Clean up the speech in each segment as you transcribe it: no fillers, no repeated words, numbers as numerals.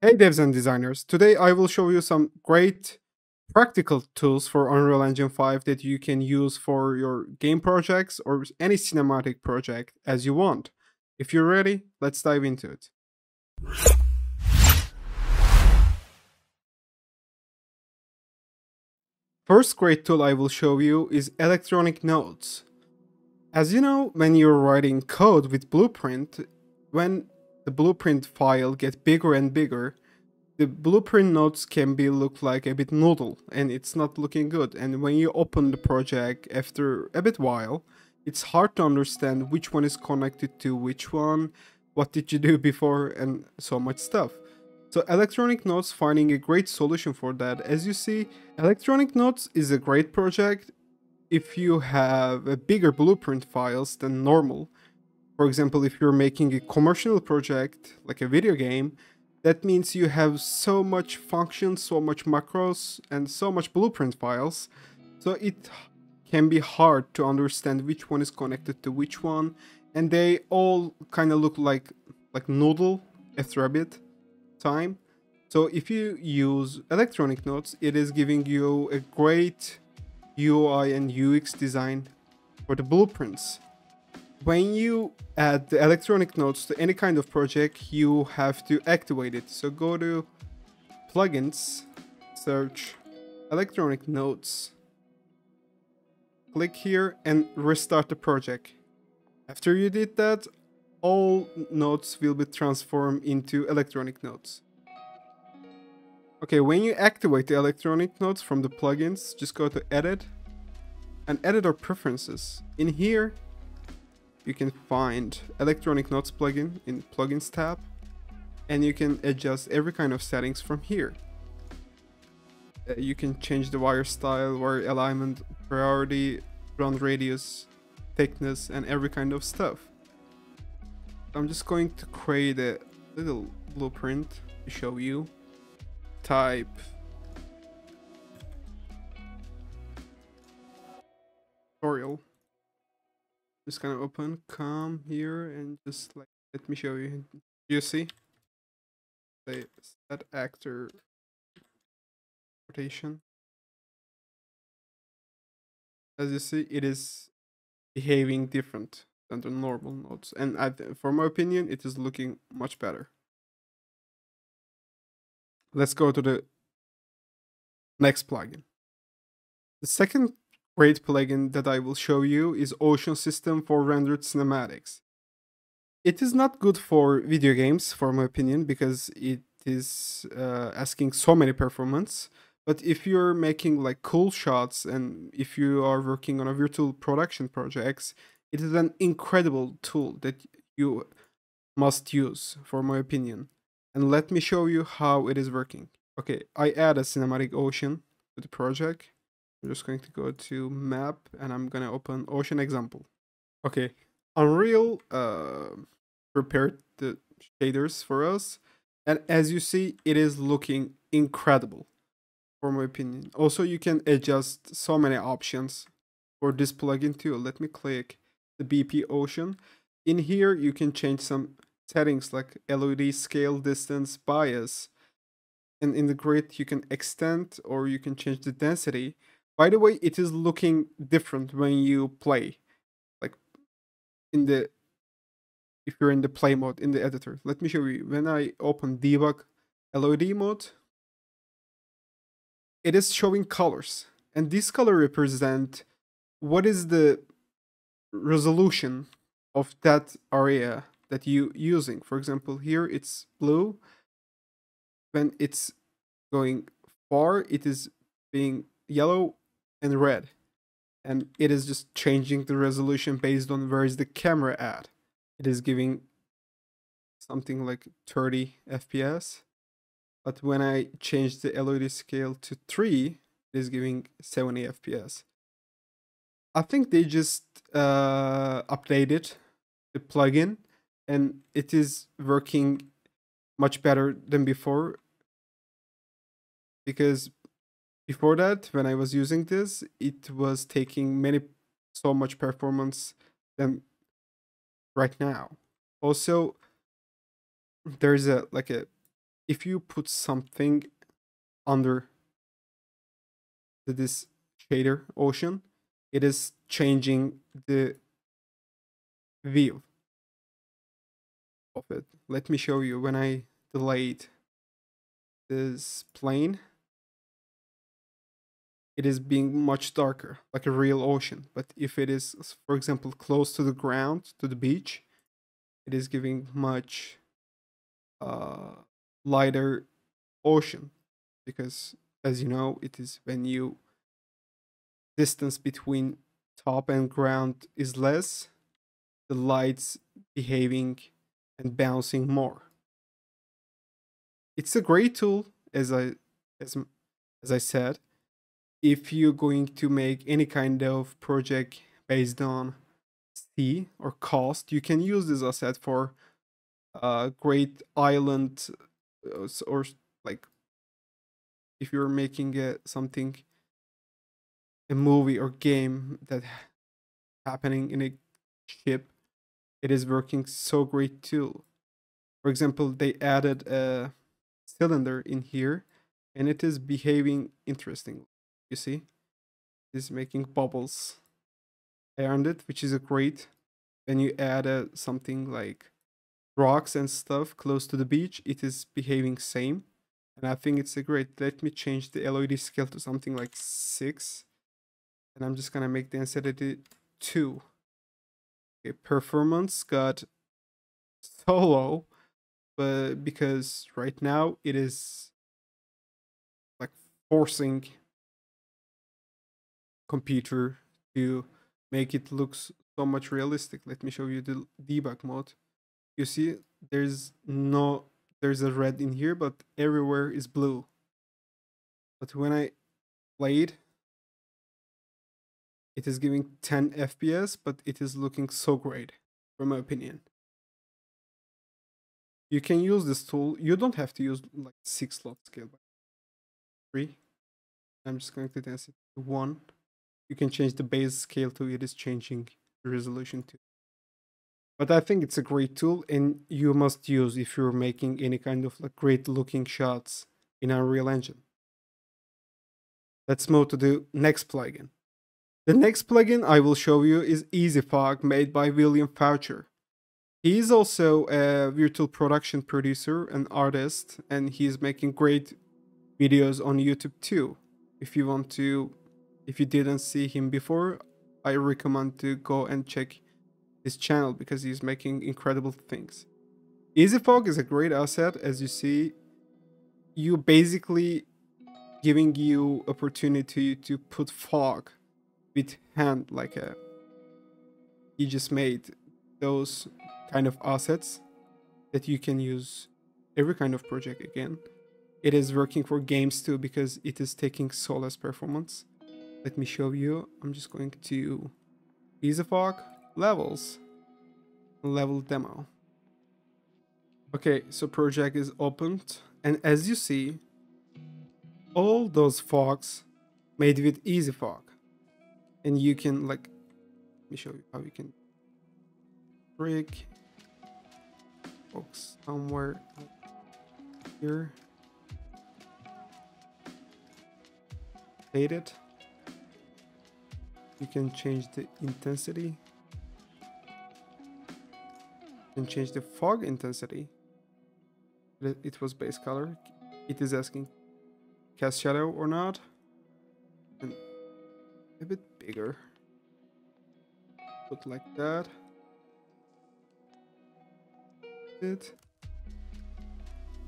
Hey devs and designers, today I will show you some great practical tools for Unreal Engine 5 that you can use for your game projects or any cinematic project as you want. If you're ready, let's dive into it. First great tool I will show you is electronic notes. As you know, when you're writing code with Blueprint, when the Blueprint file gets bigger and bigger, the blueprint notes can be look like a bit noodle and it's not looking good, and when you open the project after a bit while, it's hard to understand which one is connected to which one, what did you do before, and so much stuff. So electronic notes finding a great solution for that. As you see, electronic notes is a great project if you have a bigger blueprint files than normal. For example, if you're making a commercial project like a video game, that means you have so much functions, so much macros, and so much blueprint files. So it can be hard to understand which one is connected to which one, and they all kind of look like noodle after a bit time. So if you use electronic notes, it is giving you a great UI and UX design for the blueprints. When you add the electronic notes to any kind of project, you have to activate it. So go to plugins, search electronic notes, click here and restart the project. After you did that, all notes will be transformed into electronic notes. Okay, when you activate the electronic notes from the plugins, just go to edit and editor preferences. In here, you can find electronic notes plugin in plugins tab, and you can adjust every kind of settings from here. You can change the wire style, wire alignment, priority, run radius, thickness, and every kind of stuff. I'm just going to create a little blueprint to show you. Type tutorial. Just gonna open, come here, and just like let me show you. You see, say set actor rotation. As you see, it is behaving different than the normal nodes, and for my opinion, it is looking much better. Let's go to the next plugin. The second great plugin that I will show you is Ocean System for rendered cinematics. It is not good for video games, for my opinion, because it is asking so many performance. But if you're making like cool shots and if you are working on a virtual production projects, it is an incredible tool that you must use, for my opinion. And let me show you how it is working. Okay, I add a cinematic ocean to the project. I'm just going to go to map and I'm gonna open ocean example. Okay, Unreal prepared the shaders for us, and as you see, it is looking incredible, for my opinion. Also, you can adjust so many options for this plugin too. Let me click the BP Ocean. In here, you can change some settings like LED scale, distance, bias, and in the grid, you can extend or you can change the density. By the way, it is looking different when you play, like in the if you're in the play mode in the editor. Let me show you. When I open debug LOD mode, it is showing colors, and this color represent what is the resolution of that area that you using. For example, here it's blue. When it's going far, it is being yellow and red, and it is just changing the resolution based on where is the camera at. It is giving something like 30 FPS, but when I change the LED scale to 3, it is giving 70 FPS. I think they just updated the plugin and it is working much better than before, because before that, when I was using this, it was taking so much performance than right now. Also, there's a if you put something under this shader ocean, it is changing the view of it. Let me show you. When I delete this plane, it is being much darker, like a real ocean. But if it is, for example, close to the ground, to the beach, it is giving much uh, lighter ocean, because as you know, it is when you distance between top and ground is less, the light's behaving and bouncing more. It's a great tool, as as I said, if you're going to make any kind of project based on sea or coast. You can use this asset for great island, or like if you're making something, a movie or game that happening in a ship, it is working so great too. For example, they added a cylinder in here, and it is behaving interesting. You see, it's making bubbles around it, which is a great. When you add something like rocks and stuff close to the beach, it is behaving same. And I think it's a great. Let me change the LOD scale to something like 6. And I'm just gonna make the density 2. Okay, performance got so low, but because right now it is like forcing computer to make it looks so much realistic. Let me show you the debug mode. You see, there's a red in here, but everywhere is blue. But when I play it is giving 10 FPS, but it is looking so great, from my opinion. You can use this tool. You don't have to use like 6 slot scale, but 3. I'm just going to dance it to 1. You can change the base scale to it is changing the resolution too. But I think it's a great tool, and you must use if you're making any kind of like great looking shots in Unreal Engine. Let's move to the next plugin. The next plugin I will show you is EasyFog, made by William Foucher. He is also a virtual production producer and artist, and he's making great videos on YouTube too. If you didn't see him before, I recommend to go and check his channel because he's making incredible things. EasyFog is a great asset. As you see, you basically giving you opportunity to put fog with hand, like he just made those kind of assets that you can use every kind of project again. It is working for games too because it is taking so less performance. Let me show you. I'm just going to EasyFog levels, level demo. Okay, so project is opened, and as you see, all those fogs made with EasyFog, and you can like, let me show you how you can break fogs somewhere here. Hate it. You can change the intensity. You can change the fog intensity. It was base color. It is asking cast shadow or not. And a bit bigger. Put like that.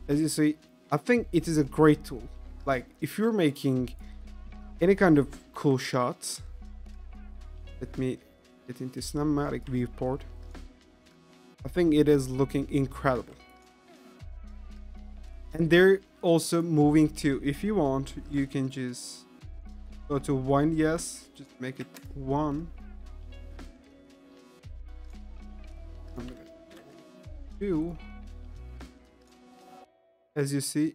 As you see, I think it is a great tool. Like if you're making any kind of cool shots, let me get into cinematic viewport. I think it is looking incredible. And they're also moving to, if you want, you can just go to 1, yes, just make it 1. 2. As you see,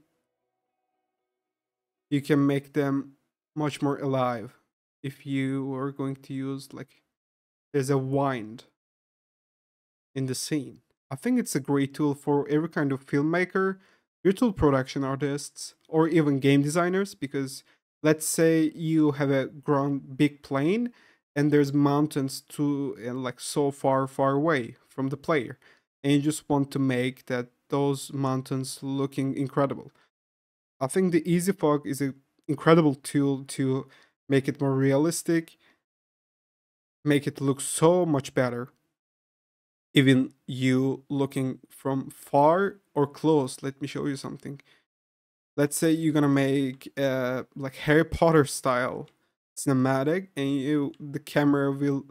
you can make them much more alive if you are going to use like there's a wind in the scene. I think it's a great tool for every kind of filmmaker virtual production artists, or even game designers, because let's say you have a ground big plane and there's mountains to like so far away from the player, and you just want to make that those mountains looking incredible. I think the EasyFog is an incredible tool to make it more realistic, make it look so much better. Even you looking from far or close, let me show you something. Let's say you're gonna make like Harry Potter style cinematic, and the camera will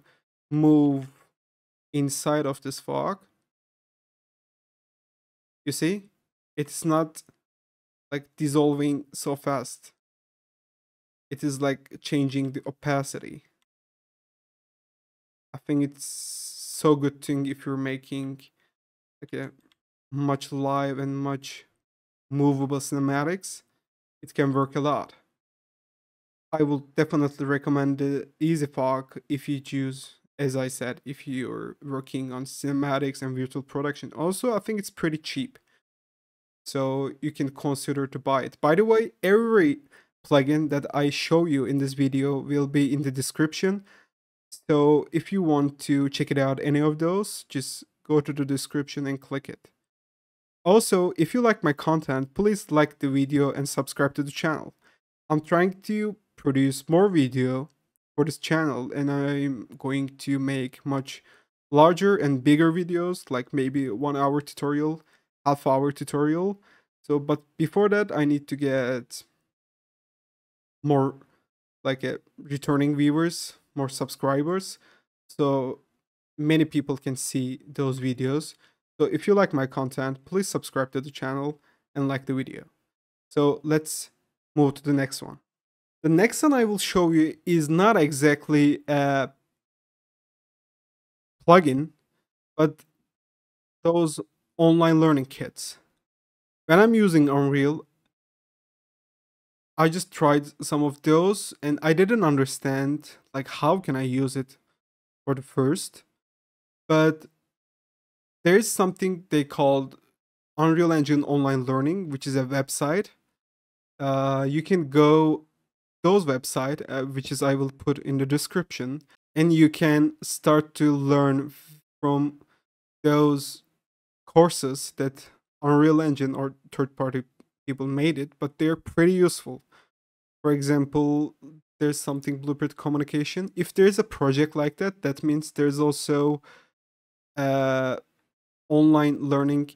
move inside of this fog. You see, it's not like dissolving so fast. It is like changing the opacity. I think it's so good thing if you're making like a much live and much movable cinematics. It can work a lot. I will definitely recommend the EasyFog if you choose, as I said, if you're working on cinematics and virtual production. Also, I think it's pretty cheap, so you can consider to buy it. By the way, every plugin that I show you in this video will be in the description. So if you want to check it out, any of those, just go to the description and click it. Also, if you like my content, please like the video and subscribe to the channel. I'm trying to produce more video for this channel, and I'm going to make much larger and bigger videos, like maybe 1 hour tutorial, half-hour tutorial. So, but before that, I need to get more like returning viewers, more subscribers, so many people can see those videos. So if you like my content, please subscribe to the channel and like the video. So let's move to the next one. The next one I will show you is not exactly a plugin, but those online learning kits. When I'm using Unreal, I just tried some of those and I didn't understand like how can I use it for the first, but there's something they called Unreal Engine Online Learning, which is a website. You can go those website, which is I will put in the description, and you can start to learn from those courses that Unreal Engine or third-party people made it, but they're pretty useful. For example, there's something blueprint communication. If there's a project like that, that means there's also online learning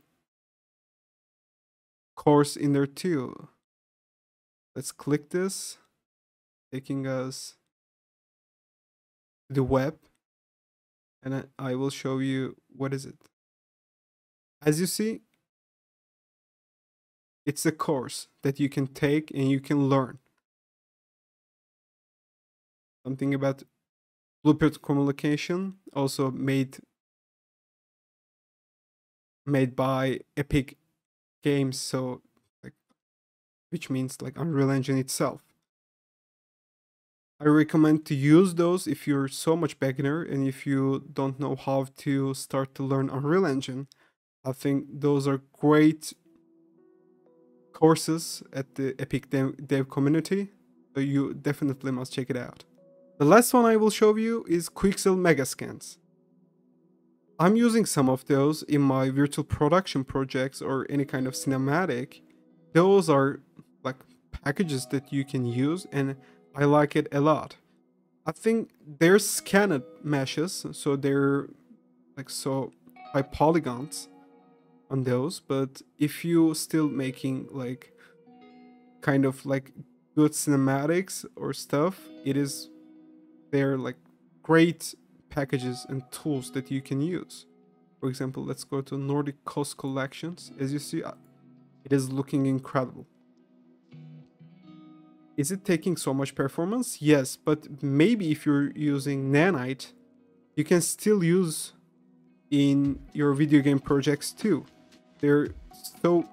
course in there too. Let's click this, taking us to the web, and I will show you what is it. As you see, it's a course that you can take and you can learn something about blueprint communication, also made by Epic Games, so like, which means like Unreal Engine itself. I recommend to use those if you're so much beginner and if you don't know how to start to learn Unreal Engine. I think those are great courses at the Epic Dev community, so you definitely must check it out. The last one I will show you is Quixel Megascans. I'm using some of those in my virtual production projects or any kind of cinematic. Those are like packages that you can use and I like it a lot. I think they're scanned meshes, so they're like so high polygons on those, but if you still making like kind of like good cinematics or stuff, they're like great packages and tools that you can use. For example, let's go to Nordic Coast Collections. As you see, it is looking incredible. Is it taking so much performance? Yes, but maybe if you're using Nanite, you can still use in your video game projects too. They're so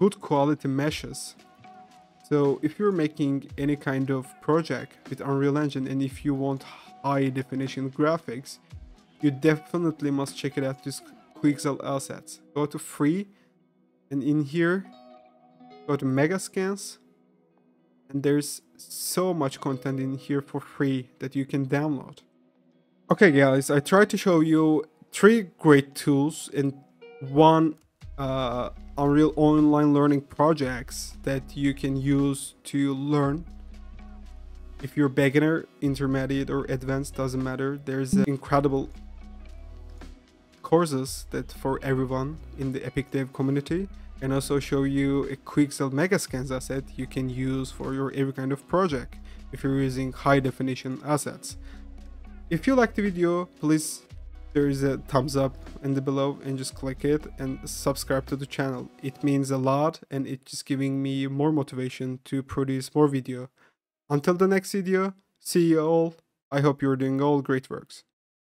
good quality meshes. So if you're making any kind of project with Unreal Engine and if you want high definition graphics, you definitely must check it out, this Quixel assets. Go to free, and in here go to Megascans, and there's so much content in here for free that you can download. Okay guys, I tried to show you 3 great tools and 1 Unreal online learning projects that you can use to learn. If you're beginner, intermediate or advanced, doesn't matter. There's incredible courses that for everyone in the Epic Dev community, and also show you a Quixel Megascans asset you can use for your every kind of project if you're using high definition assets. If you like the video, please, there is a thumbs up in the below and just click it and subscribe to the channel. It means a lot and it's just giving me more motivation to produce more video. Until the next video, see you all. I hope you're doing all great works.